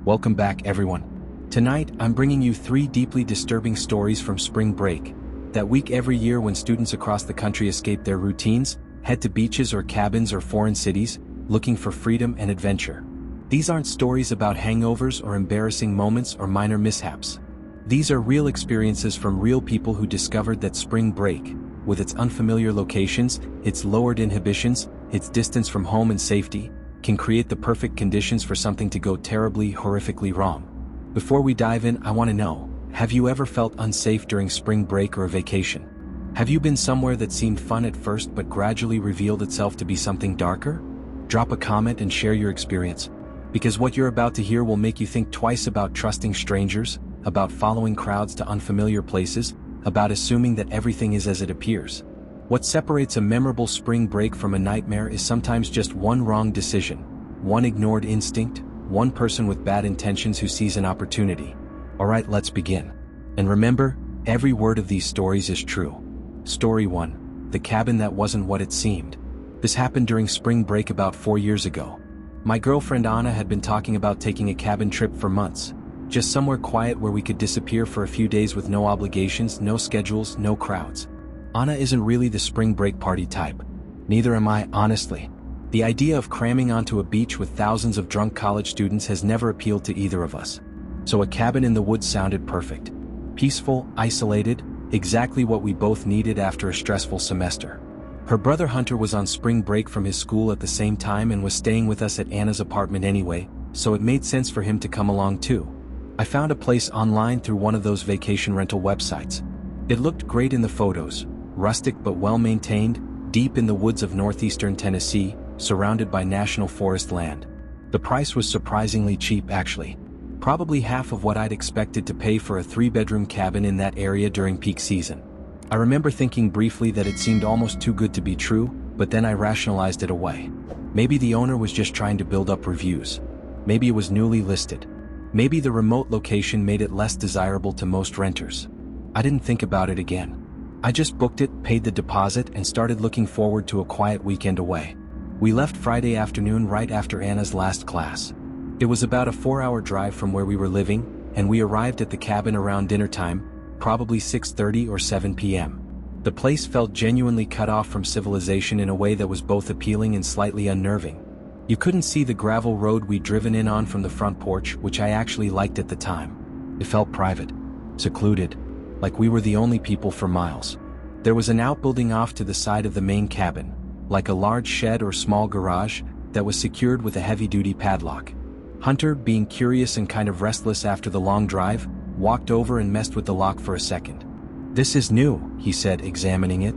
Welcome back, everyone. Tonight, I'm bringing you 3 deeply disturbing stories from spring break. That week every year when students across the country escape their routines, head to beaches or cabins or foreign cities, looking for freedom and adventure. These aren't stories about hangovers or embarrassing moments or minor mishaps. These are real experiences from real people who discovered that spring break, with its unfamiliar locations, its lowered inhibitions, its distance from home and safety, can create the perfect conditions for something to go terribly, horrifically wrong. Before we dive in, I want to know, have you ever felt unsafe during spring break or a vacation? Have you been somewhere that seemed fun at first but gradually revealed itself to be something darker? Drop a comment and share your experience, because what you're about to hear will make you think twice about trusting strangers, about following crowds to unfamiliar places, about assuming that everything is as it appears. What separates a memorable spring break from a nightmare is sometimes just one wrong decision, one ignored instinct, one person with bad intentions who sees an opportunity. Alright, let's begin. And remember, every word of these stories is true. Story 1. The cabin that wasn't what it seemed. This happened during spring break about 4 years ago. My girlfriend Anna had been talking about taking a cabin trip for months. Just somewhere quiet where we could disappear for a few days with no obligations, no schedules, no crowds. Anna isn't really the spring break party type. Neither am I, honestly. The idea of cramming onto a beach with thousands of drunk college students has never appealed to either of us. So a cabin in the woods sounded perfect. Peaceful, isolated, exactly what we both needed after a stressful semester. Her brother Hunter was on spring break from his school at the same time and was staying with us at Anna's apartment anyway, so it made sense for him to come along too. I found a place online through one of those vacation rental websites. It looked great in the photos. Rustic but well-maintained, deep in the woods of northeastern Tennessee, surrounded by national forest land. The price was surprisingly cheap actually. Probably half of what I'd expected to pay for a 3-bedroom cabin in that area during peak season. I remember thinking briefly that it seemed almost too good to be true, but then I rationalized it away. Maybe the owner was just trying to build up reviews. Maybe it was newly listed. Maybe the remote location made it less desirable to most renters. I didn't think about it again. I just booked it, paid the deposit, and started looking forward to a quiet weekend away. We left Friday afternoon right after Anna's last class. It was about a 4-hour drive from where we were living, and we arrived at the cabin around dinner time, probably 6:30 or 7 p.m. The place felt genuinely cut off from civilization in a way that was both appealing and slightly unnerving. You couldn't see the gravel road we'd driven in on from the front porch, which I actually liked at the time. It felt private, secluded, like we were the only people for miles. There was an outbuilding off to the side of the main cabin, like a large shed or small garage, that was secured with a heavy-duty padlock. Hunter, being curious and kind of restless after the long drive, walked over and messed with the lock for a second. "This is new," he said, examining it.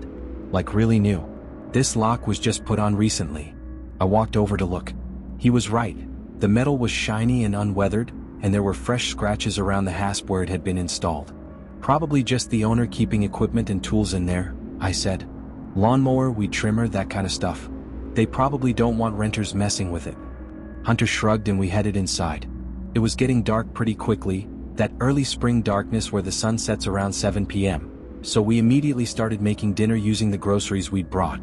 "Like really new. This lock was just put on recently." I walked over to look. He was right. The metal was shiny and unweathered, and there were fresh scratches around the hasp where it had been installed. "Probably just the owner keeping equipment and tools in there," I said. "Lawnmower, weed trimmer, that kind of stuff. They probably don't want renters messing with it." Hunter shrugged and we headed inside. It was getting dark pretty quickly, that early spring darkness where the sun sets around 7 p.m. So we immediately started making dinner using the groceries we'd brought.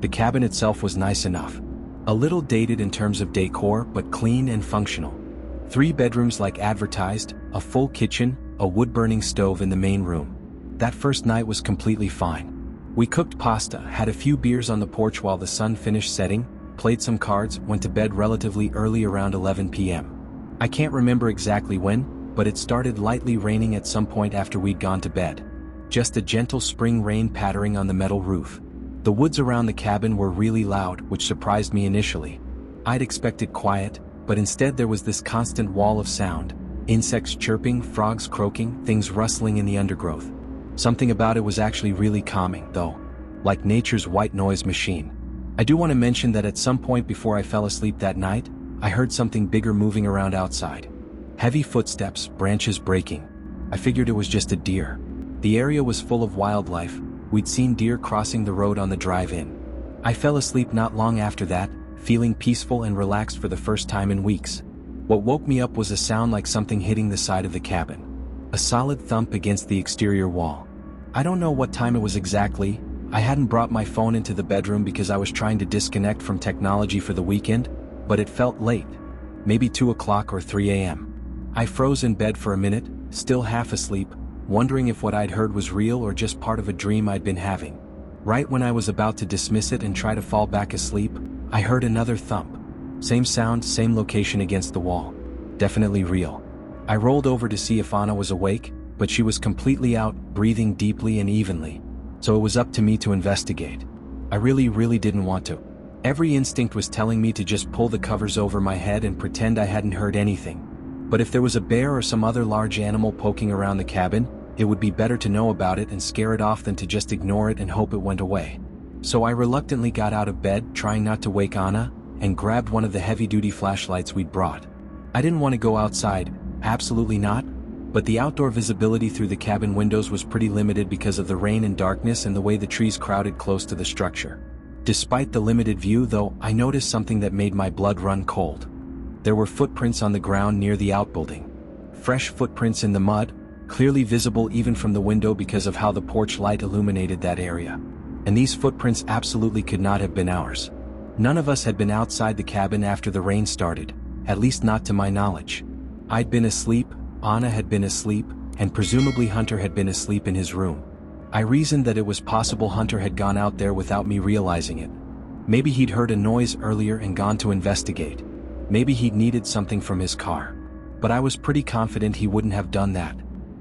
The cabin itself was nice enough. A little dated in terms of decor, but clean and functional. 3 bedrooms like advertised, a full kitchen, a wood-burning stove in the main room. That first night was completely fine. We cooked pasta, had a few beers on the porch while the sun finished setting, played some cards, went to bed relatively early around 11 p.m. I can't remember exactly when, but it started lightly raining at some point after we'd gone to bed. Just a gentle spring rain pattering on the metal roof. The woods around the cabin were really loud, which surprised me initially. I'd expected quiet, but instead there was this constant wall of sound. Insects chirping, frogs croaking, things rustling in the undergrowth. Something about it was actually really calming, though. Like nature's white noise machine. I do want to mention that at some point before I fell asleep that night, I heard something bigger moving around outside. Heavy footsteps, branches breaking. I figured it was just a deer. The area was full of wildlife. We'd seen deer crossing the road on the drive-in. I fell asleep not long after that, feeling peaceful and relaxed for the first time in weeks. What woke me up was a sound like something hitting the side of the cabin. A solid thump against the exterior wall. I don't know what time it was exactly. I hadn't brought my phone into the bedroom because I was trying to disconnect from technology for the weekend, but it felt late. Maybe 2 o'clock or 3 a.m. I froze in bed for a minute, still half asleep, wondering if what I'd heard was real or just part of a dream I'd been having. Right when I was about to dismiss it and try to fall back asleep, I heard another thump. Same sound, same location against the wall. Definitely real. I rolled over to see if Anna was awake, but she was completely out, breathing deeply and evenly. So it was up to me to investigate. I really didn't want to. Every instinct was telling me to just pull the covers over my head and pretend I hadn't heard anything. But if there was a bear or some other large animal poking around the cabin, it would be better to know about it and scare it off than to just ignore it and hope it went away. So I reluctantly got out of bed, trying not to wake Anna, and grabbed one of the heavy-duty flashlights we'd brought. I didn't want to go outside, absolutely not, but the outdoor visibility through the cabin windows was pretty limited because of the rain and darkness and the way the trees crowded close to the structure. Despite the limited view though, I noticed something that made my blood run cold. There were footprints on the ground near the outbuilding. Fresh footprints in the mud, clearly visible even from the window because of how the porch light illuminated that area. And these footprints absolutely could not have been ours. None of us had been outside the cabin after the rain started, at least not to my knowledge. I'd been asleep, Anna had been asleep, and presumably Hunter had been asleep in his room. I reasoned that it was possible Hunter had gone out there without me realizing it. Maybe he'd heard a noise earlier and gone to investigate. Maybe he'd needed something from his car. But I was pretty confident he wouldn't have done that.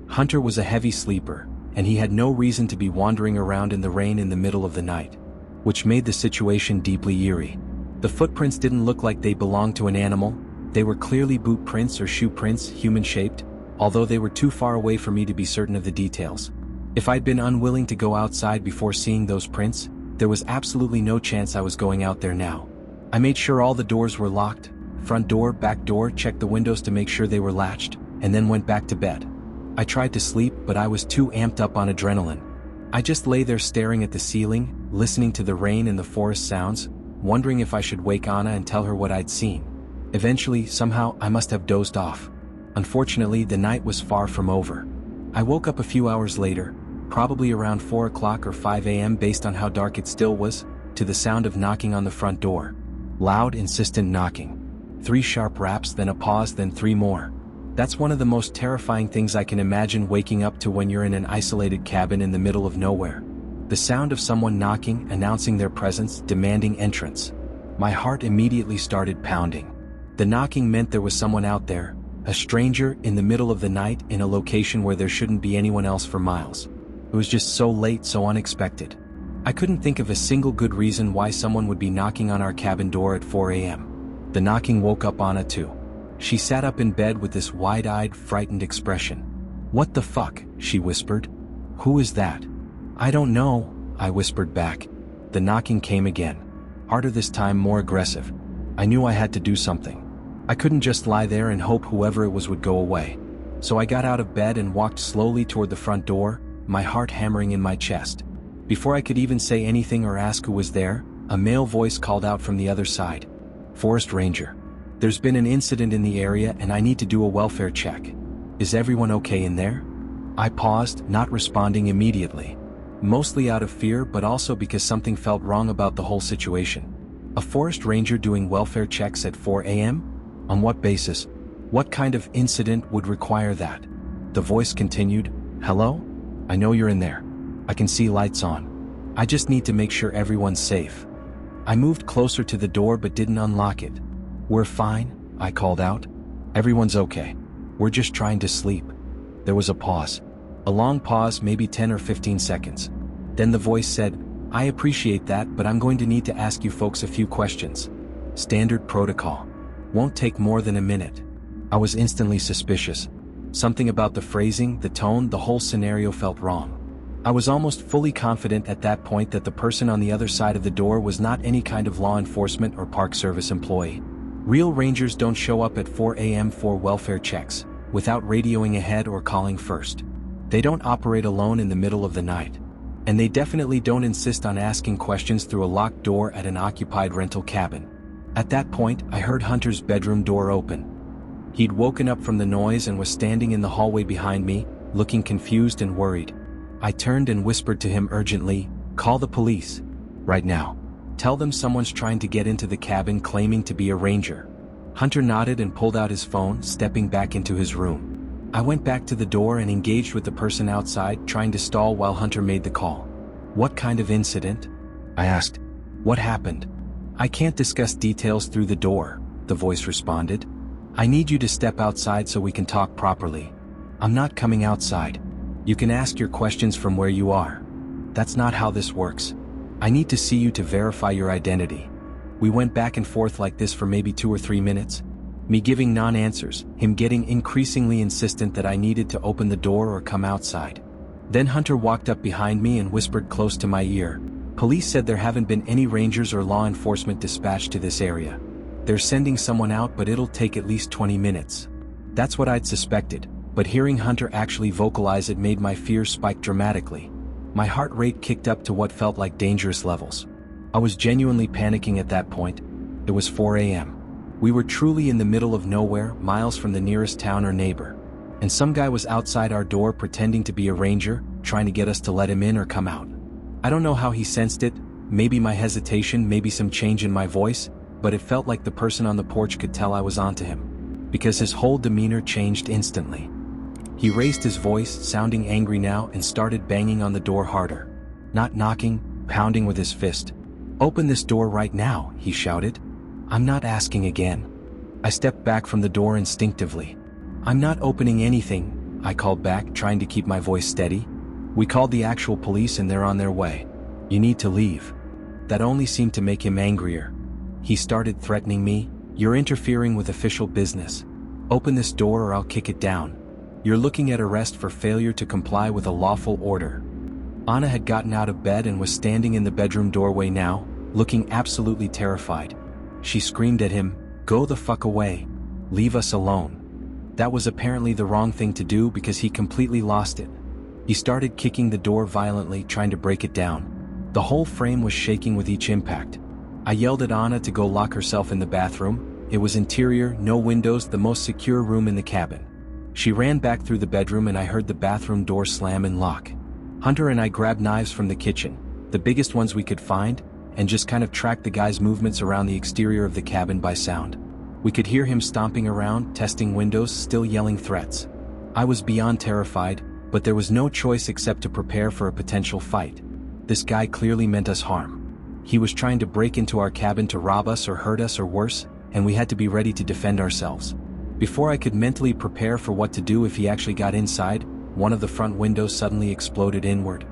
Hunter was a heavy sleeper, and he had no reason to be wandering around in the rain in the middle of the night, which made the situation deeply eerie. The footprints didn't look like they belonged to an animal. They were clearly boot prints or shoe prints, human-shaped, although they were too far away for me to be certain of the details. If I'd been unwilling to go outside before seeing those prints, there was absolutely no chance I was going out there now. I made sure all the doors were locked, front door, back door, checked the windows to make sure they were latched, and then went back to bed. I tried to sleep, but I was too amped up on adrenaline. I just lay there staring at the ceiling, listening to the rain and the forest sounds, wondering if I should wake Anna and tell her what I'd seen. Eventually, somehow, I must have dozed off. Unfortunately, the night was far from over. I woke up a few hours later, probably around 4 o'clock or 5 a.m. based on how dark it still was, to the sound of knocking on the front door. Loud, insistent knocking. 3 sharp raps, then a pause, then 3 more. That's one of the most terrifying things I can imagine waking up to when you're in an isolated cabin in the middle of nowhere. The sound of someone knocking, announcing their presence, demanding entrance. My heart immediately started pounding. The knocking meant there was someone out there, a stranger in the middle of the night in a location where there shouldn't be anyone else for miles. It was just so late, so unexpected. I couldn't think of a single good reason why someone would be knocking on our cabin door at 4 a.m. The knocking woke up Anna too. She sat up in bed with this wide-eyed, frightened expression. "What the fuck?" she whispered. "Who is that?" "I don't know," I whispered back. The knocking came again. Harder this time, more aggressive. I knew I had to do something. I couldn't just lie there and hope whoever it was would go away. So I got out of bed and walked slowly toward the front door, my heart hammering in my chest. Before I could even say anything or ask who was there, a male voice called out from the other side. "Forest Ranger. There's been an incident in the area and I need to do a welfare check. Is everyone okay in there?" I paused, not responding immediately. Mostly out of fear, but also because something felt wrong about the whole situation. A forest ranger doing welfare checks at 4 a.m.? On what basis? What kind of incident would require that? The voice continued, "Hello? I know you're in there. I can see lights on. I just need to make sure everyone's safe." I moved closer to the door but didn't unlock it. "We're fine," I called out. "Everyone's okay. We're just trying to sleep." There was a pause. A long pause, maybe 10 or 15 seconds. Then the voice said, "I appreciate that, but I'm going to need to ask you folks a few questions. Standard protocol. Won't take more than a minute." I was instantly suspicious. Something about the phrasing, the tone, the whole scenario felt wrong. I was almost fully confident at that point that the person on the other side of the door was not any kind of law enforcement or park service employee. Real rangers don't show up at 4 a.m. for welfare checks, without radioing ahead or calling first. They don't operate alone in the middle of the night. And they definitely don't insist on asking questions through a locked door at an occupied rental cabin. At that point, I heard Hunter's bedroom door open. He'd woken up from the noise and was standing in the hallway behind me, looking confused and worried. I turned and whispered to him urgently, "Call the police. Right now. Tell them someone's trying to get into the cabin claiming to be a ranger." Hunter nodded and pulled out his phone, stepping back into his room. I went back to the door and engaged with the person outside, trying to stall while Hunter made the call. "What kind of incident?" I asked. "What happened?" "I can't discuss details through the door," the voice responded. "I need you to step outside so we can talk properly." "I'm not coming outside. You can ask your questions from where you are." "That's not how this works. I need to see you to verify your identity." We went back and forth like this for maybe 2 or 3 minutes. Me giving non-answers, him getting increasingly insistent that I needed to open the door or come outside. Then Hunter walked up behind me and whispered close to my ear. "Police said there haven't been any rangers or law enforcement dispatched to this area. They're sending someone out, but it'll take at least 20 minutes. That's what I'd suspected, but hearing Hunter actually vocalize it made my fears spike dramatically. My heart rate kicked up to what felt like dangerous levels. I was genuinely panicking at that point. It was 4 a.m. We were truly in the middle of nowhere, miles from the nearest town or neighbor. And some guy was outside our door pretending to be a ranger, trying to get us to let him in or come out. I don't know how he sensed it, maybe my hesitation, maybe some change in my voice, but it felt like the person on the porch could tell I was onto him. Because his whole demeanor changed instantly. He raised his voice, sounding angry now, and started banging on the door harder. Not knocking, pounding with his fist. "Open this door right now," he shouted. "I'm not asking again." I stepped back from the door instinctively. "I'm not opening anything," I called back, trying to keep my voice steady. "We called the actual police and they're on their way. You need to leave." That only seemed to make him angrier. He started threatening me. "You're interfering with official business. Open this door or I'll kick it down. You're looking at arrest for failure to comply with a lawful order." Anna had gotten out of bed and was standing in the bedroom doorway now, looking absolutely terrified. She screamed at him, "Go the fuck away. Leave us alone." That was apparently the wrong thing to do because he completely lost it. He started kicking the door violently, trying to break it down. The whole frame was shaking with each impact. I yelled at Anna to go lock herself in the bathroom. It was interior, no windows, the most secure room in the cabin. She ran back through the bedroom and I heard the bathroom door slam and lock. Hunter and I grabbed knives from the kitchen, the biggest ones we could find, and just kind of tracked the guy's movements around the exterior of the cabin by sound. We could hear him stomping around, testing windows, still yelling threats. I was beyond terrified, but there was no choice except to prepare for a potential fight. This guy clearly meant us harm. He was trying to break into our cabin to rob us or hurt us or worse, and we had to be ready to defend ourselves. Before I could mentally prepare for what to do if he actually got inside, one of the front windows suddenly exploded inward.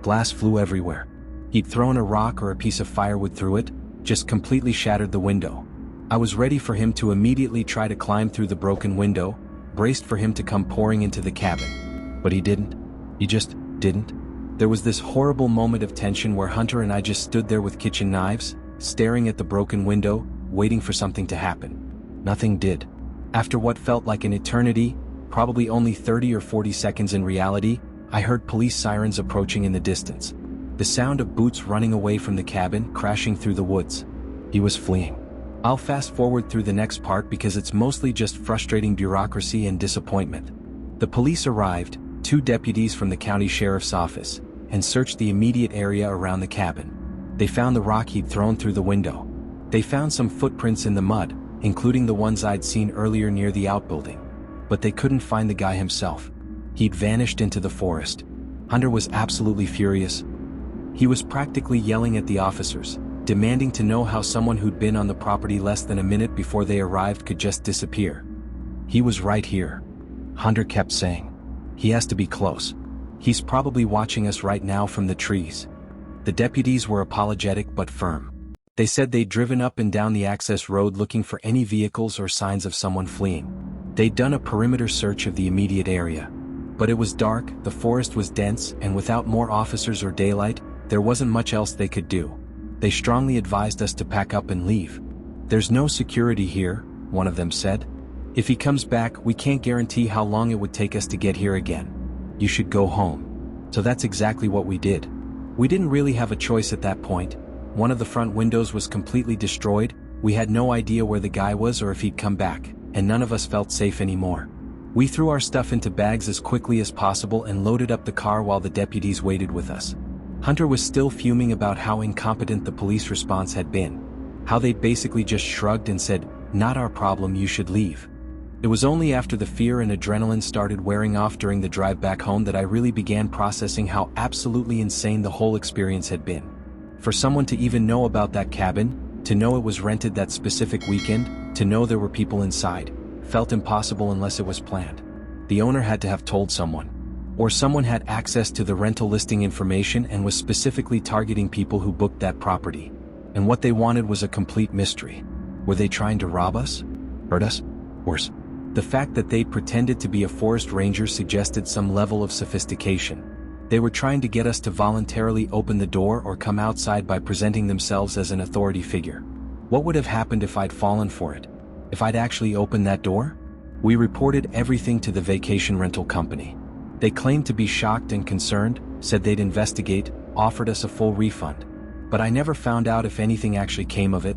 Glass flew everywhere. He'd thrown a rock or a piece of firewood through it, just completely shattered the window. I was ready for him to immediately try to climb through the broken window, braced for him to come pouring into the cabin. But he didn't. He just didn't. There was this horrible moment of tension where Hunter and I just stood there with kitchen knives, staring at the broken window, waiting for something to happen. Nothing did. After what felt like an eternity, probably only 30 or 40 seconds in reality, I heard police sirens approaching in the distance. The sound of boots running away from the cabin, crashing through the woods. He was fleeing. I'll fast forward through the next part because it's mostly just frustrating bureaucracy and disappointment. The police arrived, 2 deputies from the county sheriff's office, and searched the immediate area around the cabin. They found the rock he'd thrown through the window. They found some footprints in the mud, including the ones I'd seen earlier near the outbuilding. But they couldn't find the guy himself. He'd vanished into the forest. Hunter was absolutely furious. He was practically yelling at the officers, demanding to know how someone who'd been on the property less than a minute before they arrived could just disappear. "He was right here," Hunter kept saying. "He has to be close. He's probably watching us right now from the trees." The deputies were apologetic but firm. They said they'd driven up and down the access road looking for any vehicles or signs of someone fleeing. They'd done a perimeter search of the immediate area. But it was dark, the forest was dense, and without more officers or daylight, there wasn't much else they could do. They strongly advised us to pack up and leave. "There's no security here," one of them said. "If he comes back, we can't guarantee how long it would take us to get here again. You should go home." So that's exactly what we did. We didn't really have a choice at that point. One of the front windows was completely destroyed, we had no idea where the guy was or if he'd come back, and none of us felt safe anymore. We threw our stuff into bags as quickly as possible and loaded up the car while the deputies waited with us. Hunter was still fuming about how incompetent the police response had been. How they'd basically just shrugged and said, "Not our problem, you should leave." It was only after the fear and adrenaline started wearing off during the drive back home that I really began processing how absolutely insane the whole experience had been. For someone to even know about that cabin, to know it was rented that specific weekend, to know there were people inside, felt impossible unless it was planned. The owner had to have told someone. Or someone had access to the rental listing information and was specifically targeting people who booked that property. And what they wanted was a complete mystery. Were they trying to rob us? Hurt us? Worse. The fact that they pretended to be a forest ranger suggested some level of sophistication. They were trying to get us to voluntarily open the door or come outside by presenting themselves as an authority figure. What would have happened if I'd fallen for it? If I'd actually opened that door? We reported everything to the vacation rental company. They claimed to be shocked and concerned, said they'd investigate, offered us a full refund. But I never found out if anything actually came of it.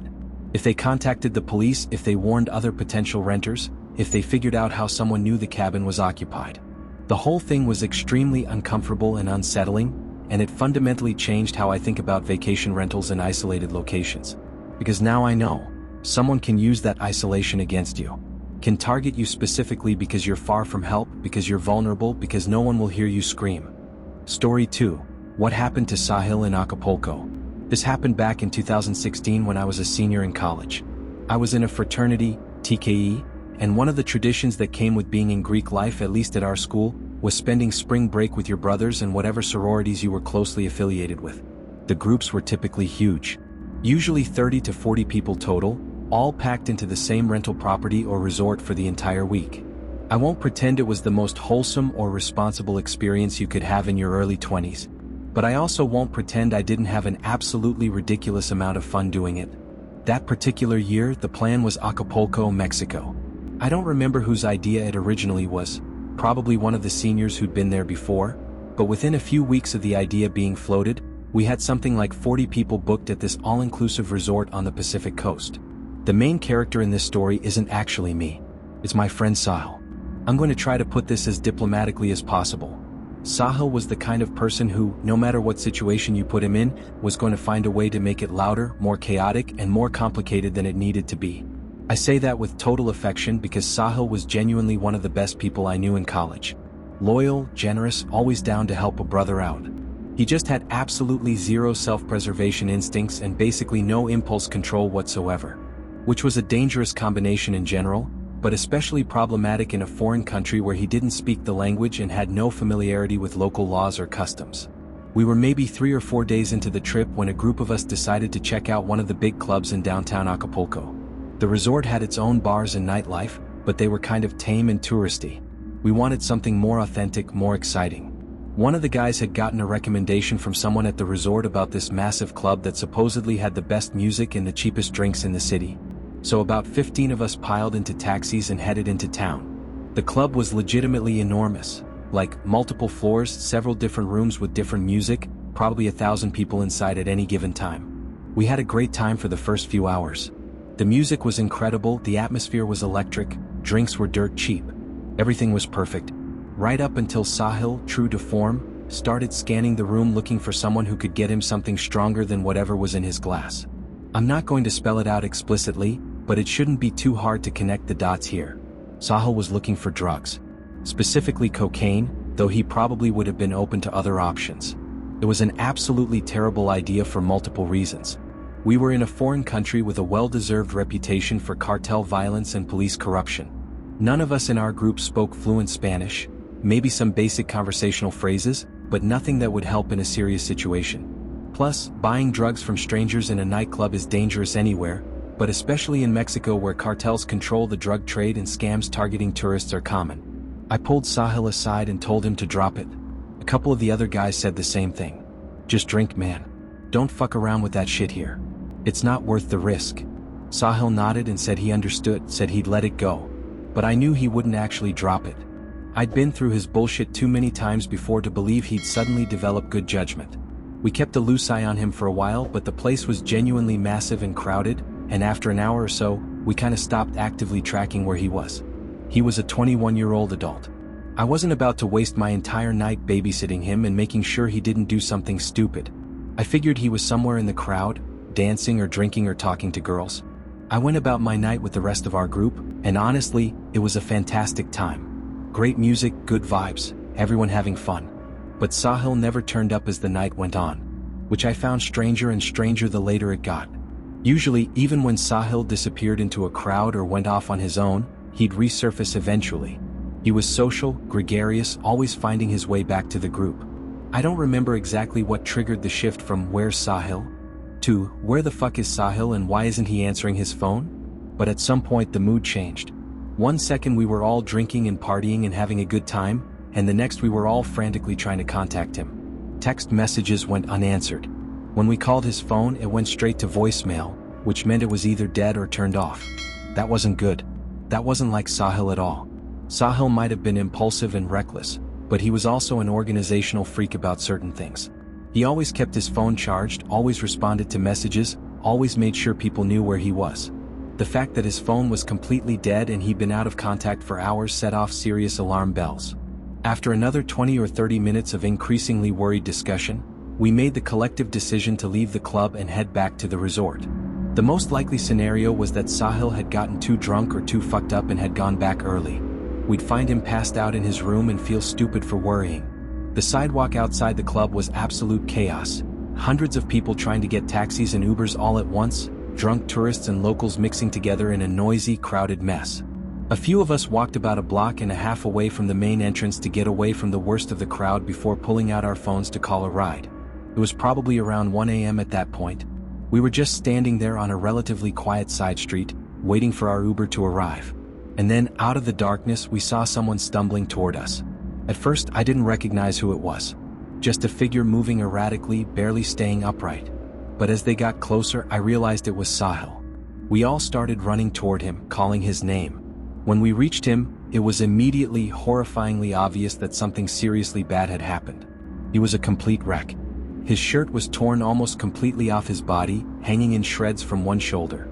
If they contacted the police, if they warned other potential renters, if they figured out how someone knew the cabin was occupied. The whole thing was extremely uncomfortable and unsettling, and it fundamentally changed how I think about vacation rentals in isolated locations. Because now I know, someone can use that isolation against you. Can target you specifically because you're far from help, because you're vulnerable, because no one will hear you scream. Story 2. What happened to Sahil in Acapulco? This happened back in 2016 when I was a senior in college. I was in a fraternity, TKE, and one of the traditions that came with being in Greek life, at least at our school, was spending spring break with your brothers and whatever sororities you were closely affiliated with. The groups were typically huge. Usually 30 to 40 people total, all packed into the same rental property or resort for the entire week. I won't pretend it was the most wholesome or responsible experience you could have in your early 20s, but I also won't pretend I didn't have an absolutely ridiculous amount of fun doing it. That particular year, the plan was Acapulco, Mexico. I don't remember whose idea it originally was, probably one of the seniors who'd been there before, but within a few weeks of the idea being floated, we had something like 40 people booked at this all-inclusive resort on the Pacific coast. The main character in this story isn't actually me. It's my friend Sahil. I'm going to try to put this as diplomatically as possible. Sahil was the kind of person who, no matter what situation you put him in, was going to find a way to make it louder, more chaotic, and more complicated than it needed to be. I say that with total affection because Sahil was genuinely one of the best people I knew in college. Loyal, generous, always down to help a brother out. He just had absolutely zero self-preservation instincts and basically no impulse control whatsoever. Which was a dangerous combination in general, but especially problematic in a foreign country where he didn't speak the language and had no familiarity with local laws or customs. We were maybe 3 or 4 days into the trip when a group of us decided to check out one of the big clubs in downtown Acapulco. The resort had its own bars and nightlife, but they were kind of tame and touristy. We wanted something more authentic, more exciting. One of the guys had gotten a recommendation from someone at the resort about this massive club that supposedly had the best music and the cheapest drinks in the city. So about 15 of us piled into taxis and headed into town. The club was legitimately enormous, like multiple floors, several different rooms with different music, probably 1,000 people inside at any given time. We had a great time for the first few hours. The music was incredible, the atmosphere was electric, drinks were dirt cheap. Everything was perfect. Right up until Sahil, true to form, started scanning the room looking for someone who could get him something stronger than whatever was in his glass. I'm not going to spell it out explicitly, but it shouldn't be too hard to connect the dots here. Sahil was looking for drugs. Specifically cocaine, though he probably would have been open to other options. It was an absolutely terrible idea for multiple reasons. We were in a foreign country with a well-deserved reputation for cartel violence and police corruption. None of us in our group spoke fluent Spanish, maybe some basic conversational phrases, but nothing that would help in a serious situation. Plus, buying drugs from strangers in a nightclub is dangerous anywhere, but especially in Mexico where cartels control the drug trade and scams targeting tourists are common. I pulled Sahil aside and told him to drop it. A couple of the other guys said the same thing. Just drink, man. Don't fuck around with that shit here. It's not worth the risk. Sahil nodded and said he understood, said he'd let it go. But I knew he wouldn't actually drop it. I'd been through his bullshit too many times before to believe he'd suddenly develop good judgment. We kept a loose eye on him for a while, but the place was genuinely massive and crowded, and after an hour or so, we kinda stopped actively tracking where he was. He was a 21-year-old adult. I wasn't about to waste my entire night babysitting him and making sure he didn't do something stupid. I figured he was somewhere in the crowd, dancing or drinking or talking to girls. I went about my night with the rest of our group, and honestly, it was a fantastic time. Great music, good vibes, everyone having fun. But Sahil never turned up as the night went on, which I found stranger and stranger the later it got. Usually, even when Sahil disappeared into a crowd or went off on his own, he'd resurface eventually. He was social, gregarious, always finding his way back to the group. I don't remember exactly what triggered the shift from "Where's Sahil?" to "Where the fuck is Sahil and why isn't he answering his phone?" But at some point the mood changed. One second we were all drinking and partying and having a good time, and the next we were all frantically trying to contact him. Text messages went unanswered. When we called his phone, it went straight to voicemail, which meant it was either dead or turned off. That wasn't good. That wasn't like Sahil at all. Sahil might have been impulsive and reckless, but he was also an organizational freak about certain things. He always kept his phone charged, always responded to messages, always made sure people knew where he was. The fact that his phone was completely dead and he'd been out of contact for hours set off serious alarm bells. After another 20 or 30 minutes of increasingly worried discussion, we made the collective decision to leave the club and head back to the resort. The most likely scenario was that Sahil had gotten too drunk or too fucked up and had gone back early. We'd find him passed out in his room and feel stupid for worrying. The sidewalk outside the club was absolute chaos. Hundreds of people trying to get taxis and Ubers all at once, drunk tourists and locals mixing together in a noisy, crowded mess. A few of us walked about a block and a half away from the main entrance to get away from the worst of the crowd before pulling out our phones to call a ride. It was probably around 1 a.m. at that point. We were just standing there on a relatively quiet side street, waiting for our Uber to arrive. And then, out of the darkness, we saw someone stumbling toward us. At first, I didn't recognize who it was. Just a figure moving erratically, barely staying upright. But as they got closer, I realized it was Sahil. We all started running toward him, calling his name. When we reached him, it was immediately horrifyingly obvious that something seriously bad had happened. He was a complete wreck. His shirt was torn almost completely off his body, hanging in shreds from one shoulder.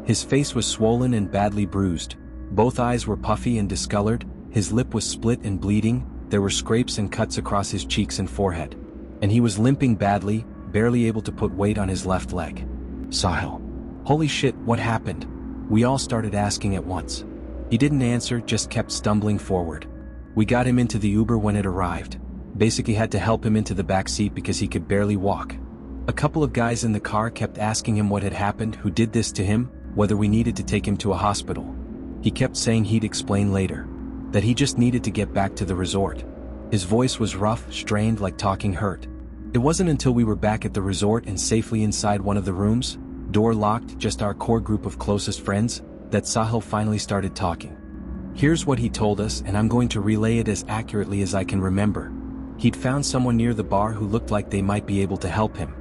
His face was swollen and badly bruised. Both eyes were puffy and discolored, his lip was split and bleeding, there were scrapes and cuts across his cheeks and forehead. And he was limping badly, barely able to put weight on his left leg. Sahil. Holy shit, what happened? We all started asking at once. He didn't answer, just kept stumbling forward. We got him into the Uber when it arrived. Basically had to help him into the back seat because he could barely walk. A couple of guys in the car kept asking him what had happened, who did this to him, whether we needed to take him to a hospital. He kept saying he'd explain later. That he just needed to get back to the resort. His voice was rough, strained, like talking hurt. It wasn't until we were back at the resort and safely inside one of the rooms, door locked, just our core group of closest friends, that Sahil finally started talking. Here's what he told us, and I'm going to relay it as accurately as I can remember. He'd found someone near the bar who looked like they might be able to help him.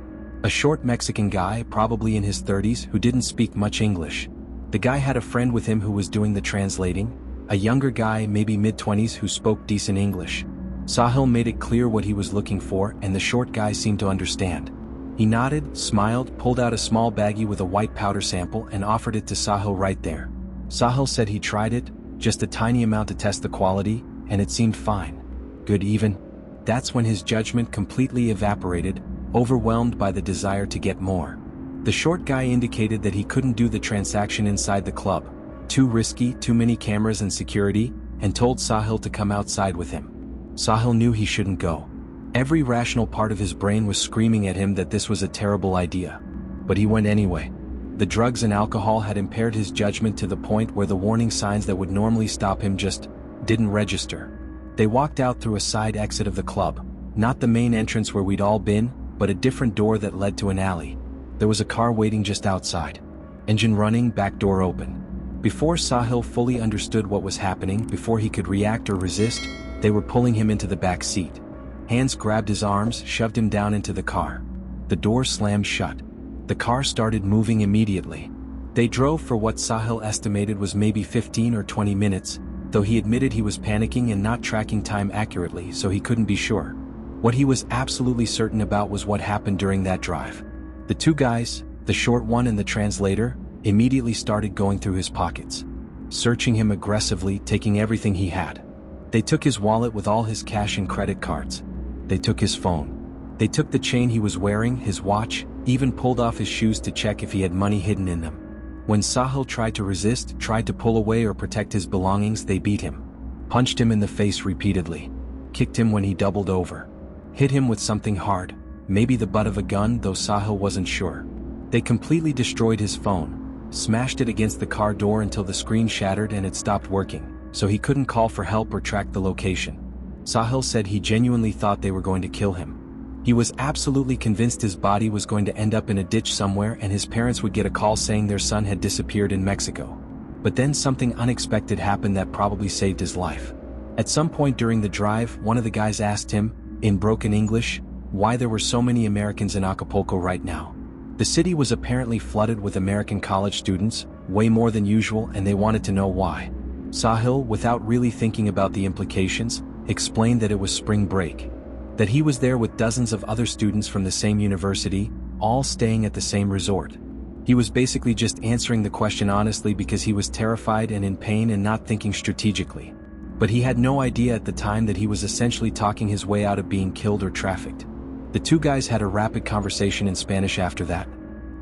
A short Mexican guy, probably in his 30s, who didn't speak much English. The guy had a friend with him who was doing the translating, a younger guy, maybe mid-20s, who spoke decent English. Sahil made it clear what he was looking for, and the short guy seemed to understand. He nodded, smiled, pulled out a small baggie with a white powder sample and offered it to Sahil right there. Sahil said he tried it, just a tiny amount to test the quality, and it seemed fine. Good even. That's when his judgment completely evaporated, overwhelmed by the desire to get more. The short guy indicated that he couldn't do the transaction inside the club. Too risky, too many cameras and security, and told Sahil to come outside with him. Sahil knew he shouldn't go. Every rational part of his brain was screaming at him that this was a terrible idea. But he went anyway. The drugs and alcohol had impaired his judgment to the point where the warning signs that would normally stop him just didn't register. They walked out through a side exit of the club, not the main entrance where we'd all been, but a different door that led to an alley. There was a car waiting just outside. Engine running, back door open. Before Sahil fully understood what was happening, before he could react or resist, they were pulling him into the back seat. Hands grabbed his arms, shoved him down into the car. The door slammed shut. The car started moving immediately. They drove for what Sahil estimated was maybe 15 or 20 minutes, though he admitted he was panicking and not tracking time accurately, so he couldn't be sure. What he was absolutely certain about was what happened during that drive. The two guys, the short one and the translator, immediately started going through his pockets, searching him aggressively, taking everything he had. They took his wallet with all his cash and credit cards. They took his phone. They took the chain he was wearing, his watch, even pulled off his shoes to check if he had money hidden in them. When Sahil tried to resist, tried to pull away or protect his belongings, they beat him. Punched him in the face repeatedly. Kicked him when he doubled over. Hit him with something hard, maybe the butt of a gun, though Sahil wasn't sure. They completely destroyed his phone, smashed it against the car door until the screen shattered and it stopped working, so he couldn't call for help or track the location. Sahil said he genuinely thought they were going to kill him. He was absolutely convinced his body was going to end up in a ditch somewhere and his parents would get a call saying their son had disappeared in Mexico. But then something unexpected happened that probably saved his life. At some point during the drive, one of the guys asked him, in broken English, why there were so many Americans in Acapulco right now. The city was apparently flooded with American college students, way more than usual, and they wanted to know why. Sahil, without really thinking about the implications, explained that it was spring break. That he was there with dozens of other students from the same university, all staying at the same resort. He was basically just answering the question honestly because he was terrified and in pain and not thinking strategically. But he had no idea at the time that he was essentially talking his way out of being killed or trafficked. The two guys had a rapid conversation in Spanish after that.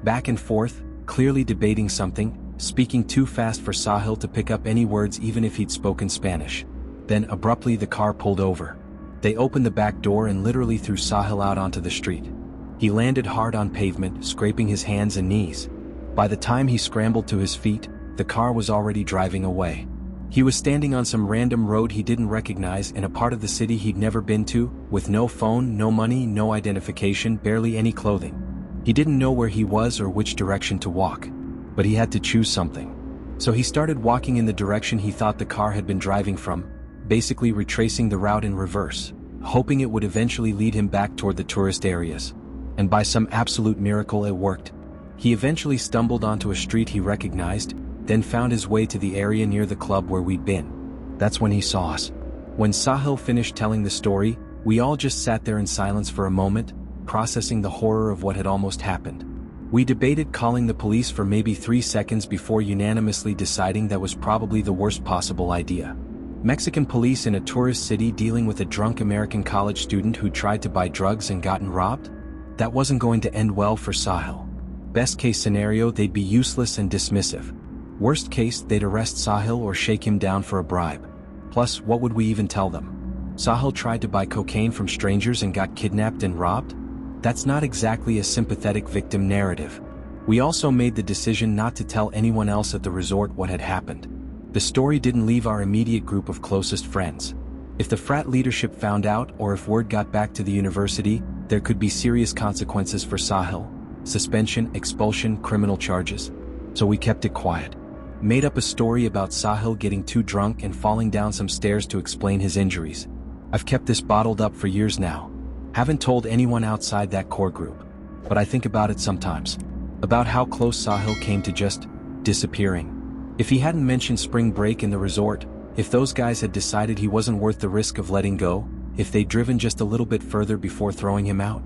Back and forth, clearly debating something, speaking too fast for Sahil to pick up any words even if he'd spoken Spanish. Then abruptly the car pulled over. They opened the back door and literally threw Sahil out onto the street. He landed hard on pavement, scraping his hands and knees. By the time he scrambled to his feet, the car was already driving away. He was standing on some random road he didn't recognize in a part of the city he'd never been to, with no phone, no money, no identification, barely any clothing. He didn't know where he was or which direction to walk. But he had to choose something. So he started walking in the direction he thought the car had been driving from, basically retracing the route in reverse, hoping it would eventually lead him back toward the tourist areas. And by some absolute miracle it worked. He eventually stumbled onto a street he recognized, then found his way to the area near the club where we'd been. That's when he saw us. When Sahil finished telling the story, we all just sat there in silence for a moment, processing the horror of what had almost happened. We debated calling the police for maybe 3 seconds before unanimously deciding that was probably the worst possible idea. Mexican police in a tourist city dealing with a drunk American college student who tried to buy drugs and gotten robbed? That wasn't going to end well for Sahil. Best case scenario, they'd be useless and dismissive. Worst case, they'd arrest Sahil or shake him down for a bribe. Plus, what would we even tell them? Sahil tried to buy cocaine from strangers and got kidnapped and robbed? That's not exactly a sympathetic victim narrative. We also made the decision not to tell anyone else at the resort what had happened. The story didn't leave our immediate group of closest friends. If the frat leadership found out or if word got back to the university, there could be serious consequences for Sahil: suspension, expulsion, criminal charges. So we kept it quiet. Made up a story about Sahil getting too drunk and falling down some stairs to explain his injuries. I've kept this bottled up for years now. Haven't told anyone outside that core group. But I think about it sometimes. About how close Sahil came to just disappearing. If he hadn't mentioned spring break in the resort, if those guys had decided he wasn't worth the risk of letting go, if they'd driven just a little bit further before throwing him out,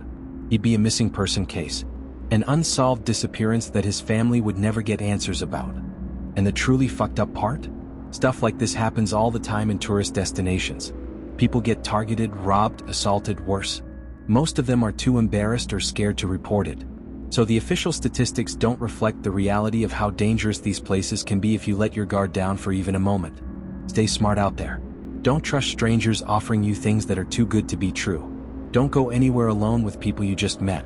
he'd be a missing person case. An unsolved disappearance that his family would never get answers about. And the truly fucked up part? Stuff like this happens all the time in tourist destinations. People get targeted, robbed, assaulted, worse. Most of them are too embarrassed or scared to report it. So the official statistics don't reflect the reality of how dangerous these places can be if you let your guard down for even a moment. Stay smart out there. Don't trust strangers offering you things that are too good to be true. Don't go anywhere alone with people you just met.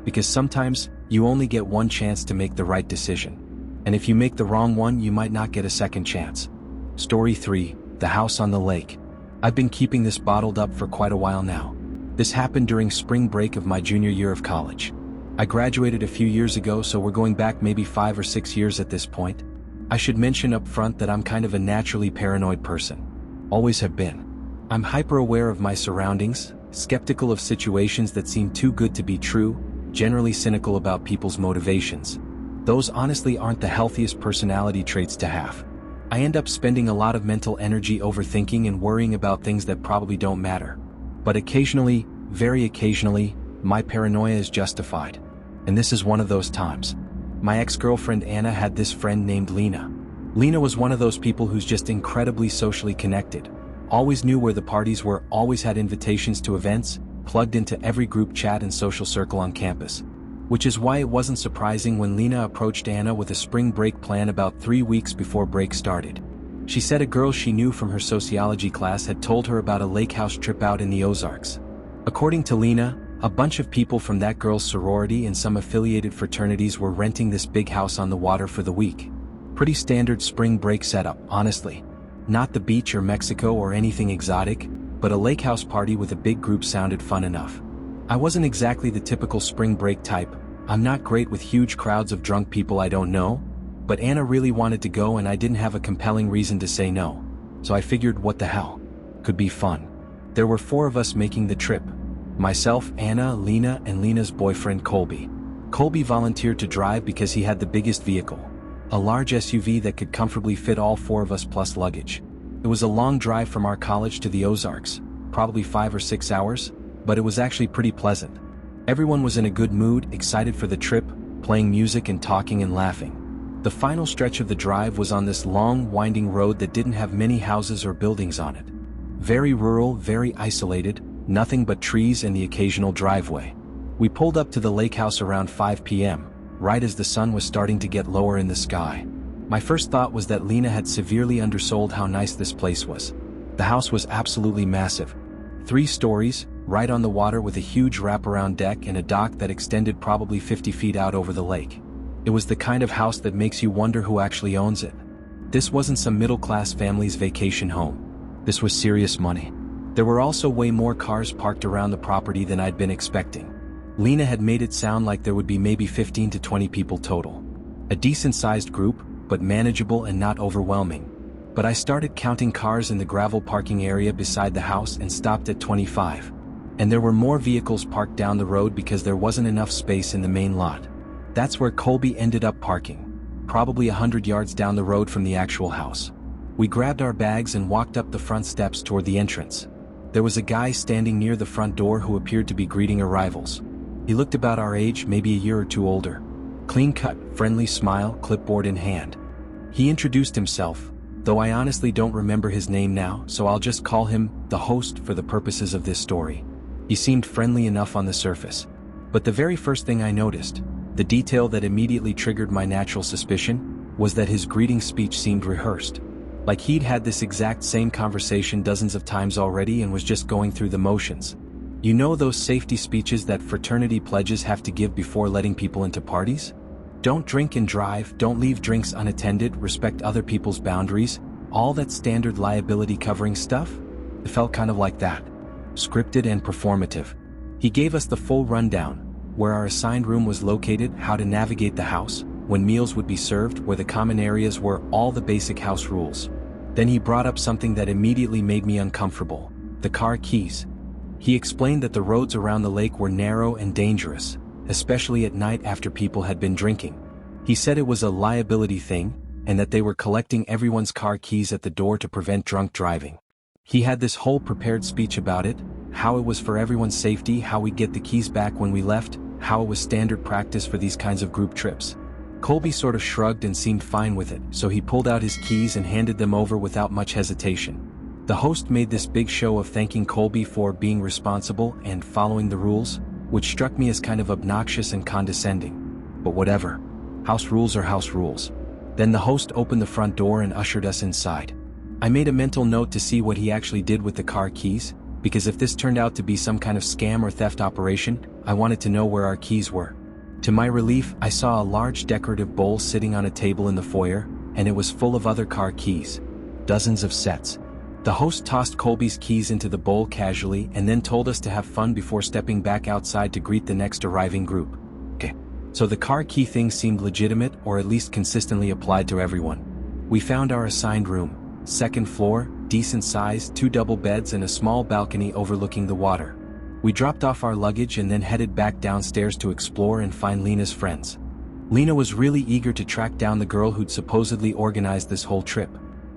Because sometimes, you only get one chance to make the right decision. And if you make the wrong one, you might not get a second chance. Story 3, The House on the Lake. I've been keeping this bottled up for quite a while now. This happened during spring break of my junior year of college. I graduated a few years ago, so we're going back maybe 5 or 6 years at this point. I should mention up front that I'm kind of a naturally paranoid person. Always have been. I'm hyper aware of my surroundings, skeptical of situations that seem too good to be true, generally cynical about people's motivations. Those honestly aren't the healthiest personality traits to have. I end up spending a lot of mental energy overthinking and worrying about things that probably don't matter. But occasionally, very occasionally, my paranoia is justified. And this is one of those times. My ex-girlfriend Anna had this friend named Lena. Lena was one of those people who's just incredibly socially connected. Always knew where the parties were, always had invitations to events, plugged into every group chat and social circle on campus. Which is why it wasn't surprising when Lena approached Anna with a spring break plan about 3 weeks before break started. She said a girl she knew from her sociology class had told her about a lake house trip out in the Ozarks. According to Lena, a bunch of people from that girl's sorority and some affiliated fraternities were renting this big house on the water for the week. Pretty standard spring break setup, honestly. Not the beach or Mexico or anything exotic, but a lake house party with a big group sounded fun enough. I wasn't exactly the typical spring break type. I'm not great with huge crowds of drunk people I don't know, but Anna really wanted to go and I didn't have a compelling reason to say no. So I figured what the hell. Could be fun. There were 4 of us making the trip. Myself, Anna, Lena, and Lena's boyfriend Colby. Colby volunteered to drive because he had the biggest vehicle. A large SUV that could comfortably fit all 4 of us plus luggage. It was a long drive from our college to the Ozarks, probably 5 or 6 hours, but it was actually pretty pleasant. Everyone was in a good mood, excited for the trip, playing music and talking and laughing. The final stretch of the drive was on this long, winding road that didn't have many houses or buildings on it. Very rural, very isolated, nothing but trees and the occasional driveway. We pulled up to the lake house around 5 p.m., right as the sun was starting to get lower in the sky. My first thought was that Lena had severely undersold how nice this place was. The house was absolutely massive. 3 stories, right on the water with a huge wraparound deck and a dock that extended probably 50 feet out over the lake. It was the kind of house that makes you wonder who actually owns it. This wasn't some middle-class family's vacation home. This was serious money. There were also way more cars parked around the property than I'd been expecting. Lena had made it sound like there would be maybe 15 to 20 people total. A decent-sized group, but manageable and not overwhelming. But I started counting cars in the gravel parking area beside the house and stopped at 25. And there were more vehicles parked down the road because there wasn't enough space in the main lot. That's where Colby ended up parking, probably 100 yards down the road from the actual house. We grabbed our bags and walked up the front steps toward the entrance. There was a guy standing near the front door who appeared to be greeting arrivals. He looked about our age, maybe a year or 2 older. Clean-cut, friendly smile, clipboard in hand. He introduced himself, though I honestly don't remember his name now, so I'll just call him the host for the purposes of this story. He seemed friendly enough on the surface. But the very first thing I noticed, the detail that immediately triggered my natural suspicion, was that his greeting speech seemed rehearsed. Like he'd had this exact same conversation dozens of times already and was just going through the motions. You know those safety speeches that fraternity pledges have to give before letting people into parties? Don't drink and drive, don't leave drinks unattended, respect other people's boundaries, all that standard liability covering stuff? It felt kind of like that. Scripted and performative. He gave us the full rundown, where our assigned room was located, how to navigate the house, when meals would be served, where the common areas were, all the basic house rules. Then he brought up something that immediately made me uncomfortable: the car keys. He explained that the roads around the lake were narrow and dangerous, especially at night after people had been drinking. He said it was a liability thing, and that they were collecting everyone's car keys at the door to prevent drunk driving. He had this whole prepared speech about it, how it was for everyone's safety, how we'd get the keys back when we left, how it was standard practice for these kinds of group trips. Colby sort of shrugged and seemed fine with it, so he pulled out his keys and handed them over without much hesitation. The host made this big show of thanking Colby for being responsible and following the rules, which struck me as kind of obnoxious and condescending. But whatever. House rules are house rules. Then the host opened the front door and ushered us inside. I made a mental note to see what he actually did with the car keys, because if this turned out to be some kind of scam or theft operation, I wanted to know where our keys were. To my relief, I saw a large decorative bowl sitting on a table in the foyer, and it was full of other car keys. Dozens of sets. The host tossed Colby's keys into the bowl casually and then told us to have fun before stepping back outside to greet the next arriving group. Okay. So the car key thing seemed legitimate, or at least consistently applied to everyone. We found our assigned room. 2nd floor, decent size, 2 double beds and a small balcony overlooking the water. We dropped off our luggage and then headed back downstairs to explore and find Lena's friends. Lena was really eager to track down the girl who'd supposedly organized this whole trip.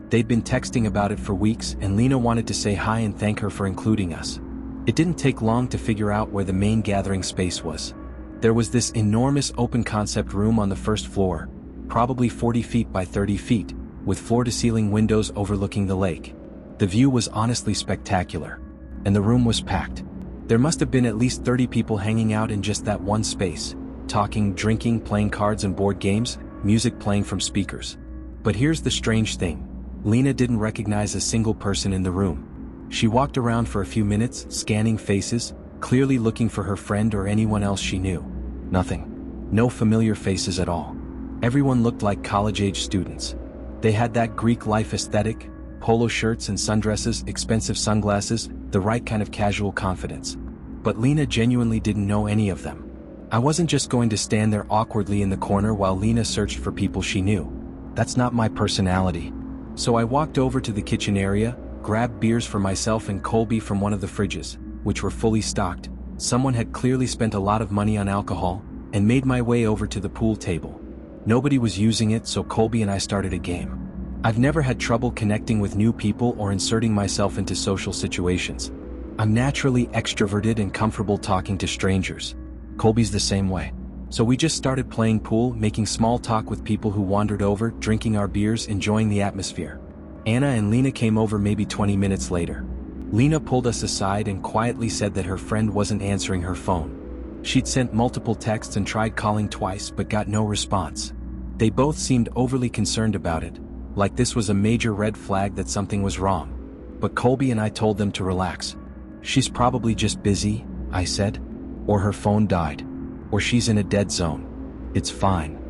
They'd been texting about it for weeks, and Lena wanted to say hi and thank her for including us. It didn't take long to figure out where the main gathering space was. There was this enormous open-concept room on the 1st floor, probably 40 feet by 30 feet, with floor-to-ceiling windows overlooking the lake. The view was honestly spectacular. And the room was packed. There must have been at least 30 people hanging out in just that one space, talking, drinking, playing cards and board games, music playing from speakers. But here's the strange thing. Lena didn't recognize a single person in the room. She walked around for a few minutes, scanning faces, clearly looking for her friend or anyone else she knew. Nothing. No familiar faces at all. Everyone looked like college-age students. They had that Greek life aesthetic, polo shirts and sundresses, expensive sunglasses, the right kind of casual confidence. But Lena genuinely didn't know any of them. I wasn't just going to stand there awkwardly in the corner while Lena searched for people she knew. That's not my personality. So I walked over to the kitchen area, grabbed beers for myself and Colby from one of the fridges, which were fully stocked. Someone had clearly spent a lot of money on alcohol, and made my way over to the pool table. Nobody was using it, so Colby and I started a game. I've never had trouble connecting with new people or inserting myself into social situations. I'm naturally extroverted and comfortable talking to strangers. Colby's the same way. So we just started playing pool, making small talk with people who wandered over, drinking our beers, enjoying the atmosphere. Anna and Lena came over maybe 20 minutes later. Lena pulled us aside and quietly said that her friend wasn't answering her phone. She'd sent multiple texts and tried calling twice but got no response. They both seemed overly concerned about it, like this was a major red flag that something was wrong. But Colby and I told them to relax. She's probably just busy, I said. Or her phone died. Or she's in a dead zone. It's fine.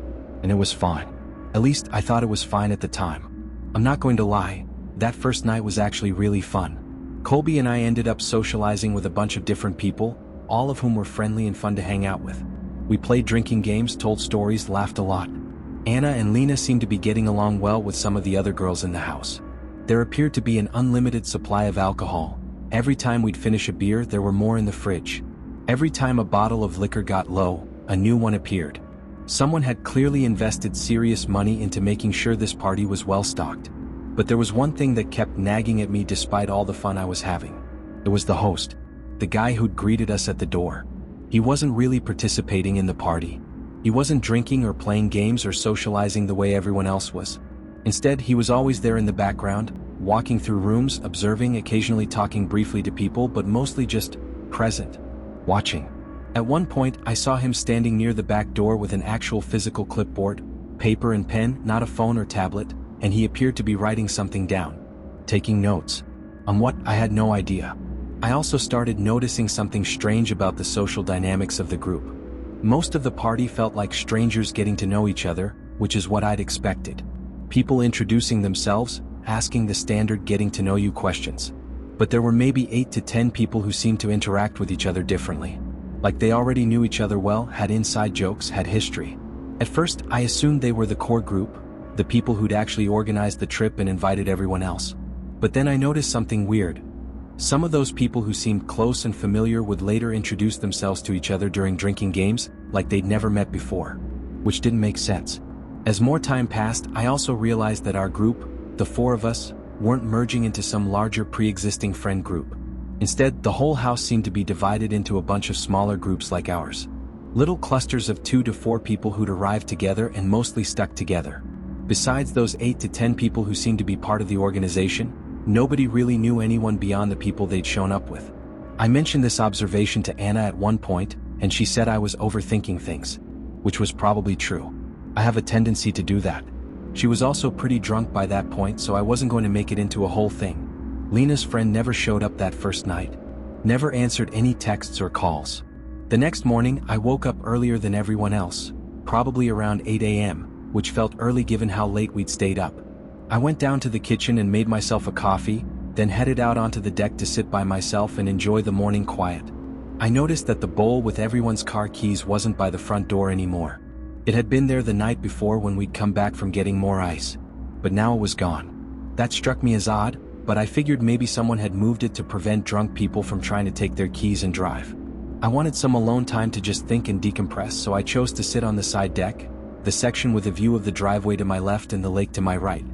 And it was fine. At least I thought it was fine at the time. I'm not going to lie, that first night was actually really fun. Colby and I ended up socializing with a bunch of different people, all of whom were friendly and fun to hang out with. We played drinking games, told stories, laughed a lot. Anna and Lena seemed to be getting along well with some of the other girls in the house. There appeared to be an unlimited supply of alcohol. Every time we'd finish a beer, there were more in the fridge. Every time a bottle of liquor got low, a new one appeared. Someone had clearly invested serious money into making sure this party was well stocked. But there was one thing that kept nagging at me despite all the fun I was having. It was the host. The guy who'd greeted us at the door. He wasn't really participating in the party. He wasn't drinking or playing games or socializing the way everyone else was. Instead, he was always there in the background, walking through rooms, observing, occasionally talking briefly to people, but mostly just present, watching. At one point, I saw him standing near the back door with an actual physical clipboard, paper and pen, not a phone or tablet, and he appeared to be writing something down. Taking notes. On what, I had no idea. I also started noticing something strange about the social dynamics of the group. Most of the party felt like strangers getting to know each other, which is what I'd expected. People introducing themselves, asking the standard getting to know you questions. But there were maybe 8 to 10 people who seemed to interact with each other differently. Like they already knew each other well, had inside jokes, had history. At first, I assumed they were the core group, the people who'd actually organized the trip and invited everyone else. But then I noticed something weird. Some of those people who seemed close and familiar would later introduce themselves to each other during drinking games, like they'd never met before. Which didn't make sense. As more time passed, I also realized that our group, the 4 of us, weren't merging into some larger pre-existing friend group. Instead, the whole house seemed to be divided into a bunch of smaller groups like ours. Little clusters of 2 to 4 people who'd arrived together and mostly stuck together. Besides those 8 to 10 people who seemed to be part of the organization, nobody really knew anyone beyond the people they'd shown up with. I mentioned this observation to Anna at one point, and she said I was overthinking things. Which was probably true. I have a tendency to do that. She was also pretty drunk by that point, so I wasn't going to make it into a whole thing. Lena's friend never showed up that first night. Never answered any texts or calls. The next morning, I woke up earlier than everyone else, probably around 8 a.m., which felt early given how late we'd stayed up. I went down to the kitchen and made myself a coffee, then headed out onto the deck to sit by myself and enjoy the morning quiet. I noticed that the bowl with everyone's car keys wasn't by the front door anymore. It had been there the night before when we'd come back from getting more ice. But now it was gone. That struck me as odd, but I figured maybe someone had moved it to prevent drunk people from trying to take their keys and drive. I wanted some alone time to just think and decompress, so I chose to sit on the side deck, the section with a view of the driveway to my left and the lake to my right.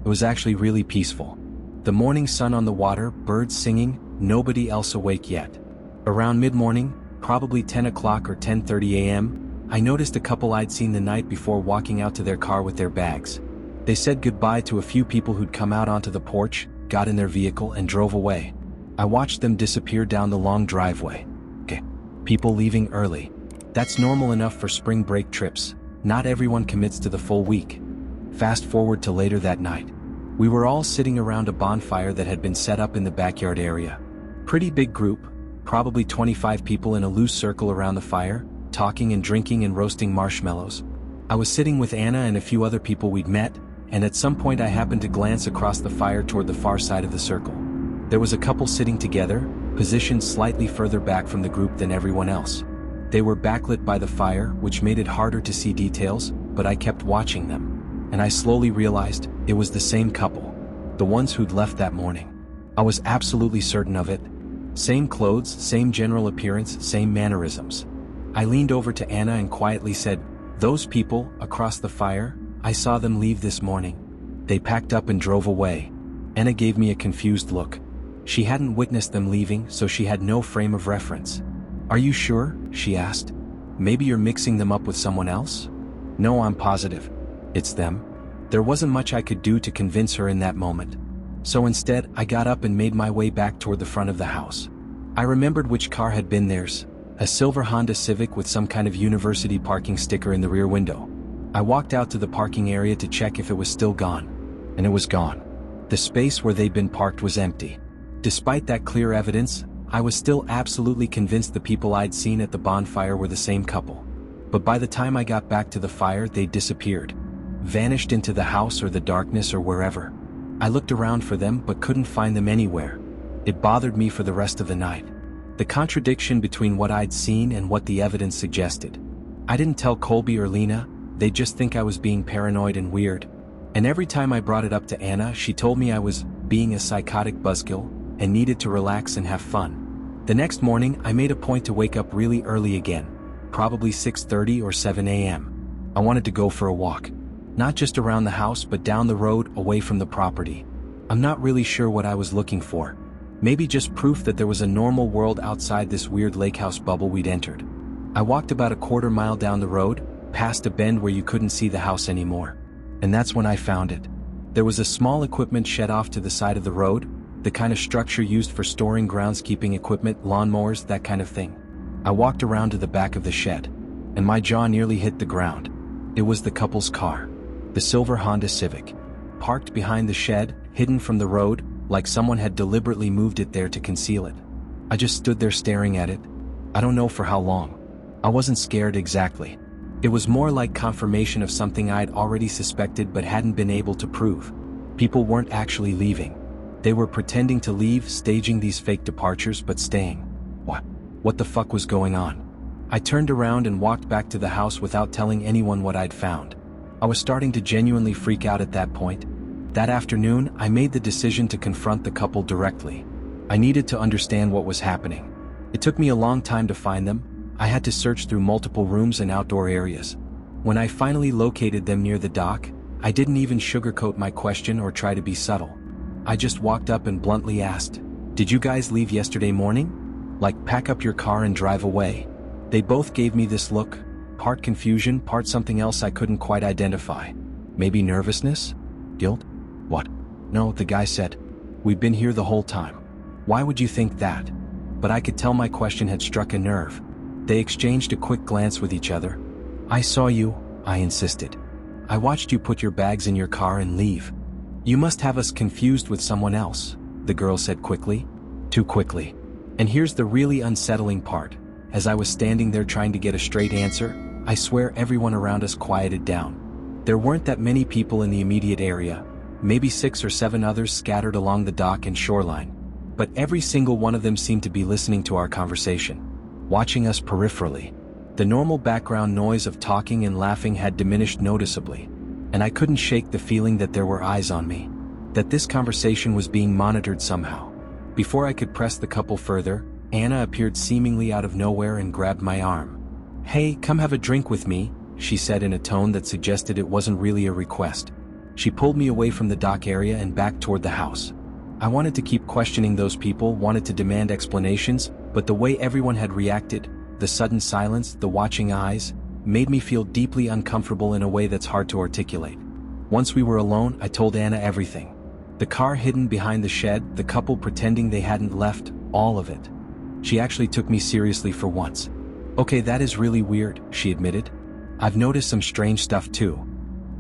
It was actually really peaceful. The morning sun on the water, birds singing, nobody else awake yet. Around mid-morning, probably 10 o'clock or 10:30 a.m., I noticed a couple I'd seen the night before walking out to their car with their bags. They said goodbye to a few people who'd come out onto the porch, got in their vehicle and drove away. I watched them disappear down the long driveway. People leaving early. That's normal enough for spring break trips. Not everyone commits to the full week. Fast forward to later that night. We were all sitting around a bonfire that had been set up in the backyard area. Pretty big group, probably 25 people in a loose circle around the fire, talking and drinking and roasting marshmallows. I was sitting with Anna and a few other people we'd met, and at some point I happened to glance across the fire toward the far side of the circle. There was a couple sitting together, positioned slightly further back from the group than everyone else. They were backlit by the fire, which made it harder to see details, but I kept watching them. And I slowly realized it was the same couple. The ones who'd left that morning. I was absolutely certain of it. Same clothes, same general appearance, same mannerisms. I leaned over to Anna and quietly said, "Those people, across the fire, I saw them leave this morning. They packed up and drove away." Anna gave me a confused look. She hadn't witnessed them leaving, so she had no frame of reference. "Are you sure?" she asked. "Maybe you're mixing them up with someone else?" "No, I'm positive. It's them." There wasn't much I could do to convince her in that moment. So instead, I got up and made my way back toward the front of the house. I remembered which car had been theirs, a silver Honda Civic with some kind of university parking sticker in the rear window. I walked out to the parking area to check if it was still gone. And it was gone. The space where they'd been parked was empty. Despite that clear evidence, I was still absolutely convinced the people I'd seen at the bonfire were the same couple. But by the time I got back to the fire, they'd disappeared. Vanished into the house or the darkness or wherever. I looked around for them but couldn't find them anywhere. It bothered me for the rest of the night. The contradiction between what I'd seen and what the evidence suggested. I didn't tell Colby or Lena, they'd just think I was being paranoid and weird. And every time I brought it up to Anna, she told me I was being a psychotic buzzkill and needed to relax and have fun. The next morning, I made a point to wake up really early again, probably 6:30 or 7 a.m. I wanted to go for a walk. Not just around the house but down the road away from the property. I'm not really sure what I was looking for. Maybe just proof that there was a normal world outside this weird lakehouse bubble we'd entered. I walked about a quarter mile down the road, past a bend where you couldn't see the house anymore. And that's when I found it. There was a small equipment shed off to the side of the road, the kind of structure used for storing groundskeeping equipment, lawnmowers, that kind of thing. I walked around to the back of the shed, and my jaw nearly hit the ground. It was the couple's car. The silver Honda Civic. Parked behind the shed, hidden from the road, like someone had deliberately moved it there to conceal it. I just stood there staring at it. I don't know for how long. I wasn't scared exactly. It was more like confirmation of something I'd already suspected but hadn't been able to prove. People weren't actually leaving. They were pretending to leave, staging these fake departures but staying. What the fuck was going on? I turned around and walked back to the house without telling anyone what I'd found. I was starting to genuinely freak out at that point. That afternoon, I made the decision to confront the couple directly. I needed to understand what was happening. It took me a long time to find them. I had to search through multiple rooms and outdoor areas. When I finally located them near the dock, I didn't even sugarcoat my question or try to be subtle. I just walked up and bluntly asked, "Did you guys leave yesterday morning? Like pack up your car and drive away?" They both gave me this look, part confusion, part something else I couldn't quite identify. Maybe nervousness? Guilt? What? No, the guy said, "We've been here the whole time." Why would you think that? But I could tell my question had struck a nerve. They exchanged a quick glance with each other. "I saw you," I insisted. "I watched you put your bags in your car and leave." "You must have us confused with someone else," the girl said quickly. Too quickly. And here's the really unsettling part. As I was standing there trying to get a straight answer, I swear everyone around us quieted down. There weren't that many people in the immediate area, maybe 6 or 7 others scattered along the dock and shoreline. But every single one of them seemed to be listening to our conversation, watching us peripherally. The normal background noise of talking and laughing had diminished noticeably, and I couldn't shake the feeling that there were eyes on me, that this conversation was being monitored somehow. Before I could press the couple further, Anna appeared seemingly out of nowhere and grabbed my arm. "Hey, come have a drink with me," she said in a tone that suggested it wasn't really a request. She pulled me away from the dock area and back toward the house. I wanted to keep questioning those people, wanted to demand explanations, but the way everyone had reacted, the sudden silence, the watching eyes, made me feel deeply uncomfortable in a way that's hard to articulate. Once we were alone, I told Anna everything. The car hidden behind the shed, the couple pretending they hadn't left, all of it. She actually took me seriously for once. Okay, that is really weird, she admitted. I've noticed some strange stuff too.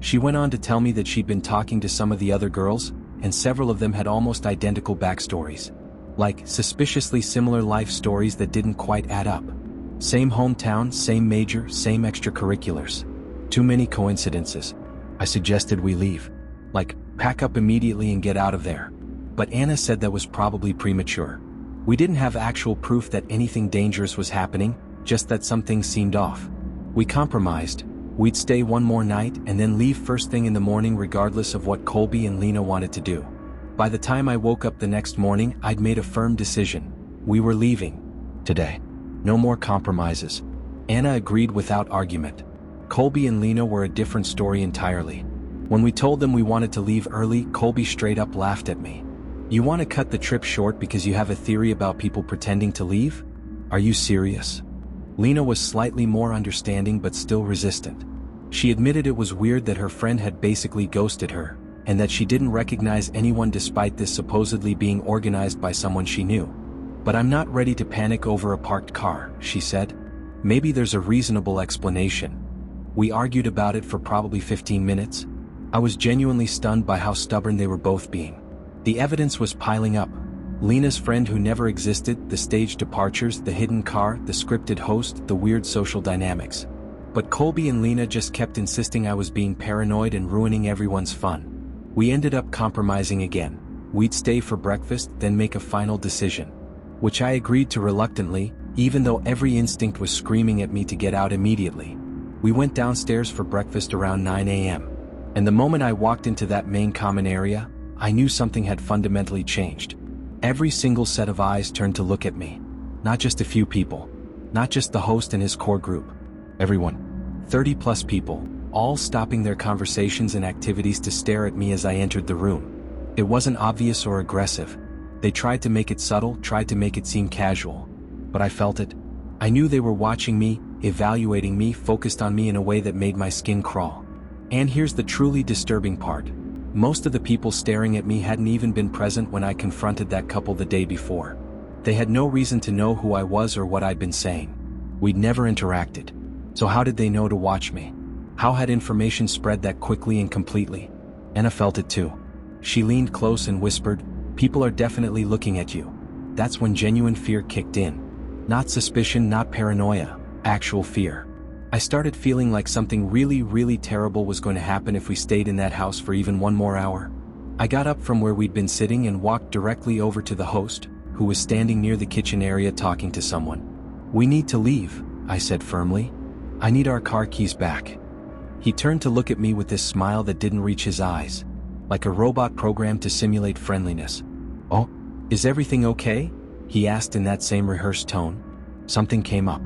She went on to tell me that she'd been talking to some of the other girls, and several of them had almost identical backstories. Like, suspiciously similar life stories that didn't quite add up. Same hometown, same major, same extracurriculars. Too many coincidences. I suggested we leave. Like, pack up immediately and get out of there. But Anna said that was probably premature. We didn't have actual proof that anything dangerous was happening, just that some things seemed off. We compromised. We'd stay one more night and then leave first thing in the morning regardless of what Colby and Lena wanted to do. By the time I woke up the next morning, I'd made a firm decision. We were leaving. Today. No more compromises. Anna agreed without argument. Colby and Lena were a different story entirely. When we told them we wanted to leave early, Colby straight up laughed at me. You want to cut the trip short because you have a theory about people pretending to leave? Are you serious? Lena was slightly more understanding but still resistant. She admitted it was weird that her friend had basically ghosted her, and that she didn't recognize anyone despite this supposedly being organized by someone she knew. But I'm not ready to panic over a parked car, she said. Maybe there's a reasonable explanation. We argued about it for probably 15 minutes. I was genuinely stunned by how stubborn they were both being. The evidence was piling up. Lena's friend who never existed, the staged departures, the hidden car, the scripted host, the weird social dynamics. But Colby and Lena just kept insisting I was being paranoid and ruining everyone's fun. We ended up compromising again. We'd stay for breakfast, then make a final decision. Which I agreed to reluctantly, even though every instinct was screaming at me to get out immediately. We went downstairs for breakfast around 9 a.m. And the moment I walked into that main common area, I knew something had fundamentally changed. Every single set of eyes turned to look at me. Not just a few people. Not just the host and his core group. Everyone. 30+ people, all stopping their conversations and activities to stare at me as I entered the room. It wasn't obvious or aggressive. They tried to make it subtle, tried to make it seem casual. But I felt it. I knew they were watching me, evaluating me, focused on me in a way that made my skin crawl. And here's the truly disturbing part. Most of the people staring at me hadn't even been present when I confronted that couple the day before. They had no reason to know who I was or what I'd been saying. We'd never interacted. So how did they know to watch me? How had information spread that quickly and completely? Anna felt it too. She leaned close and whispered, "People are definitely looking at you." That's when genuine fear kicked in. Not suspicion, not paranoia, actual fear. I started feeling like something really, really terrible was going to happen if we stayed in that house for even one more hour. I got up from where we'd been sitting and walked directly over to the host, who was standing near the kitchen area talking to someone. "We need to leave," I said firmly. "I need our car keys back." He turned to look at me with this smile that didn't reach his eyes, like a robot programmed to simulate friendliness. "Oh, is everything okay?" he asked in that same rehearsed tone. "Something came up.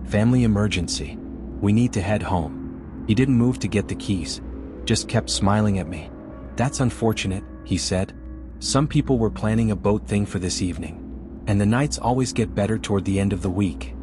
Family emergency. We need to head home." He didn't move to get the keys, just kept smiling at me. "That's unfortunate," he said. "Some people were planning a boat thing for this evening. And the nights always get better toward the end of the week."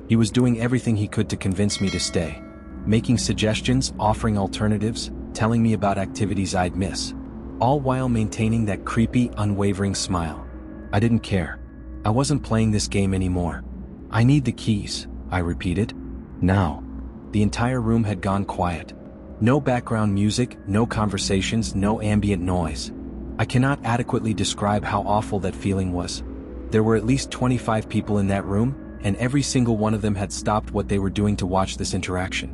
He was doing everything he could to convince me to stay. Making suggestions, offering alternatives, telling me about activities I'd miss. All while maintaining that creepy, unwavering smile. I didn't care. I wasn't playing this game anymore. "I need the keys," I repeated. "Now." The entire room had gone quiet. No background music, no conversations, no ambient noise. I cannot adequately describe how awful that feeling was. There were at least 25 people in that room, and every single one of them had stopped what they were doing to watch this interaction.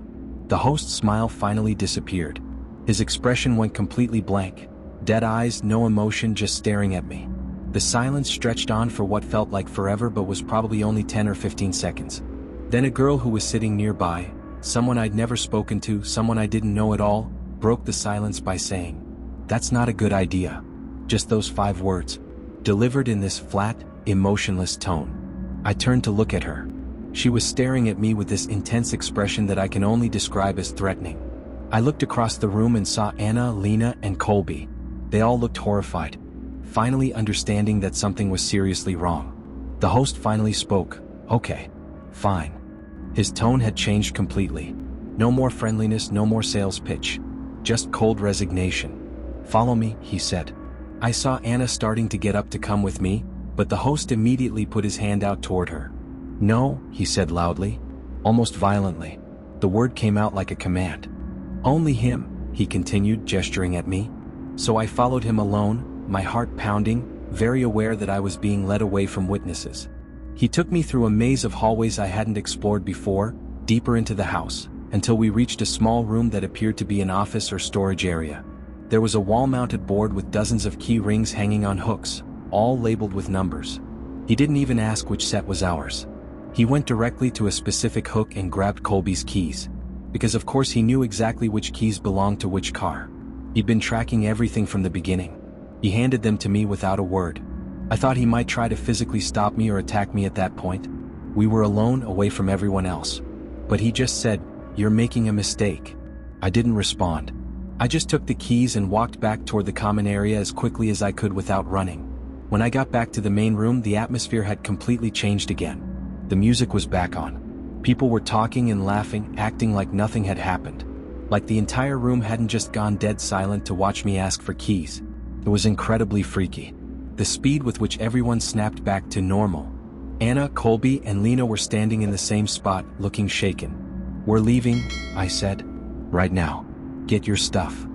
The host's smile finally disappeared. His expression went completely blank. Dead eyes, no emotion, just staring at me. The silence stretched on for what felt like forever but was probably only 10 or 15 seconds. Then a girl who was sitting nearby, someone I'd never spoken to, someone I didn't know at all, broke the silence by saying, "That's not a good idea." Just those 5 words, delivered in this flat, emotionless tone. I turned to look at her. She was staring at me with this intense expression that I can only describe as threatening. I looked across the room and saw Anna, Lena, and Colby. They all looked horrified, finally understanding that something was seriously wrong. The host finally spoke. "Okay. Fine." His tone had changed completely. No more friendliness, no more sales pitch. Just cold resignation. "Follow me," he said. I saw Anna starting to get up to come with me, but the host immediately put his hand out toward her. "No," he said loudly. almost violently. The word came out like a command. Only him, he continued, gesturing at me. So I followed him alone, my heart pounding, very aware that I was being led away from witnesses. He took me through a maze of hallways I hadn't explored before, deeper into the house, until we reached a small room that appeared to be an office or storage area. There was a wall-mounted board with dozens of key rings hanging on hooks, all labeled with numbers. He didn't even ask which set was ours. He went directly to a specific hook and grabbed Colby's keys. Because of course he knew exactly which keys belonged to which car. He'd been tracking everything from the beginning. He handed them to me without a word. I thought he might try to physically stop me or attack me at that point. We were alone, away from everyone else. But he just said, "You're making a mistake." I didn't respond. I just took the keys and walked back toward the common area as quickly as I could without running. When I got back to the main room, the atmosphere had completely changed again. The music was back on. People were talking and laughing, acting like nothing had happened. Like the entire room hadn't just gone dead silent to watch me ask for keys. It was incredibly freaky. The speed with which everyone snapped back to normal. Anna, Colby, and Lena were standing in the same spot, looking shaken. "We're leaving," I said. "Right now. Get your stuff."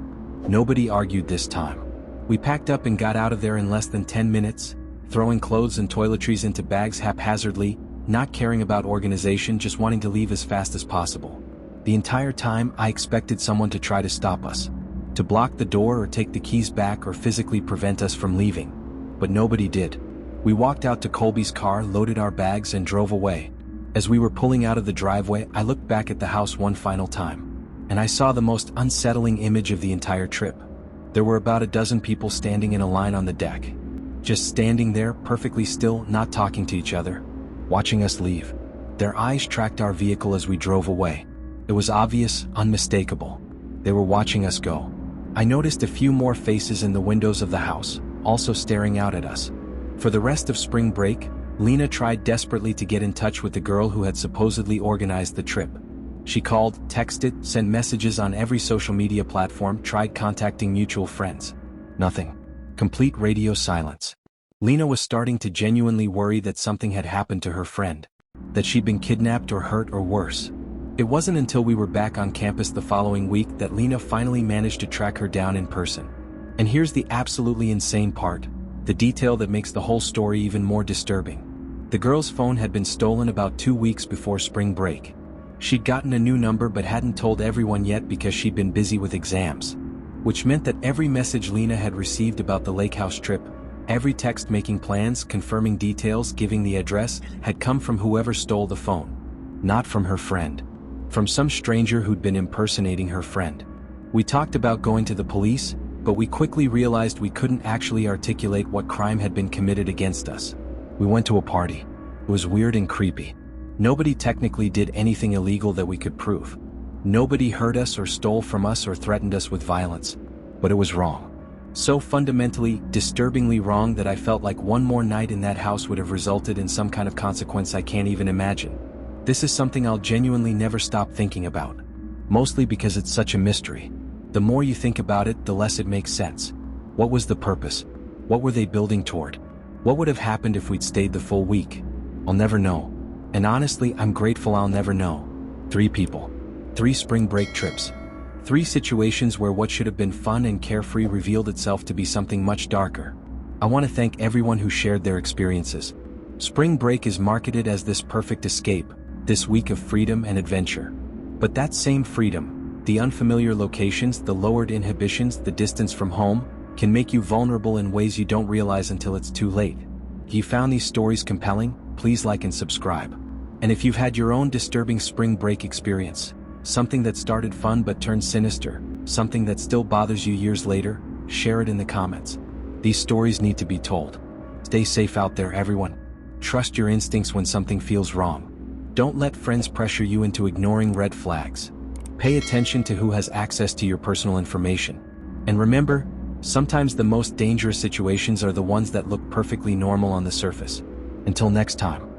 Nobody argued this time. We packed up and got out of there in less than 10 minutes, throwing clothes and toiletries into bags haphazardly, not caring about organization, just wanting to leave as fast as possible. The entire time, I expected someone to try to stop us, to block the door or take the keys back or physically prevent us from leaving. But nobody did. We walked out to Colby's car, loaded our bags, and drove away. As we were pulling out of the driveway, I looked back at the house one final time, and I saw the most unsettling image of the entire trip. There were about a dozen people standing in a line on the deck. Just standing there, perfectly still, not talking to each other, watching us leave. Their eyes tracked our vehicle as we drove away. It was obvious, unmistakable. They were watching us go. I noticed a few more faces in the windows of the house, also staring out at us. For the rest of spring break, Lena tried desperately to get in touch with the girl who had supposedly organized the trip. She called, texted, sent messages on every social media platform, tried contacting mutual friends. Nothing. Complete radio silence. Lena was starting to genuinely worry that something had happened to her friend, that she'd been kidnapped or hurt or worse. It wasn't until we were back on campus the following week that Lena finally managed to track her down in person. And here's the absolutely insane part, the detail that makes the whole story even more disturbing. The girl's phone had been stolen about 2 weeks before spring break. She'd gotten a new number but hadn't told everyone yet because she'd been busy with exams. Which meant that every message Lena had received about the lake house trip, every text making plans, confirming details, giving the address, had come from whoever stole the phone. Not from her friend. From some stranger who'd been impersonating her friend. We talked about going to the police, but we quickly realized we couldn't actually articulate what crime had been committed against us. We went to a party. It was weird and creepy. Nobody technically did anything illegal that we could prove. Nobody hurt us or stole from us or threatened us with violence. But it was wrong. So fundamentally, disturbingly wrong that I felt like one more night in that house would have resulted in some kind of consequence I can't even imagine. This is something I'll genuinely never stop thinking about. Mostly because it's such a mystery. The more you think about it, the less it makes sense. What was the purpose? What were they building toward? What would have happened if we'd stayed the full week? I'll never know. And honestly, I'm grateful I'll never know. 3 people. 3 spring break trips. 3 situations where what should have been fun and carefree revealed itself to be something much darker. I want to thank everyone who shared their experiences. Spring break is marketed as this perfect escape, this week of freedom and adventure. But that same freedom, the unfamiliar locations, the lowered inhibitions, the distance from home, can make you vulnerable in ways you don't realize until it's too late. If you found these stories compelling, please like and subscribe. And if you've had your own disturbing spring break experience, something that started fun but turned sinister, something that still bothers you years later, share it in the comments. These stories need to be told. Stay safe out there, everyone. Trust your instincts when something feels wrong. Don't let friends pressure you into ignoring red flags. Pay attention to who has access to your personal information. And remember, sometimes the most dangerous situations are the ones that look perfectly normal on the surface. Until next time.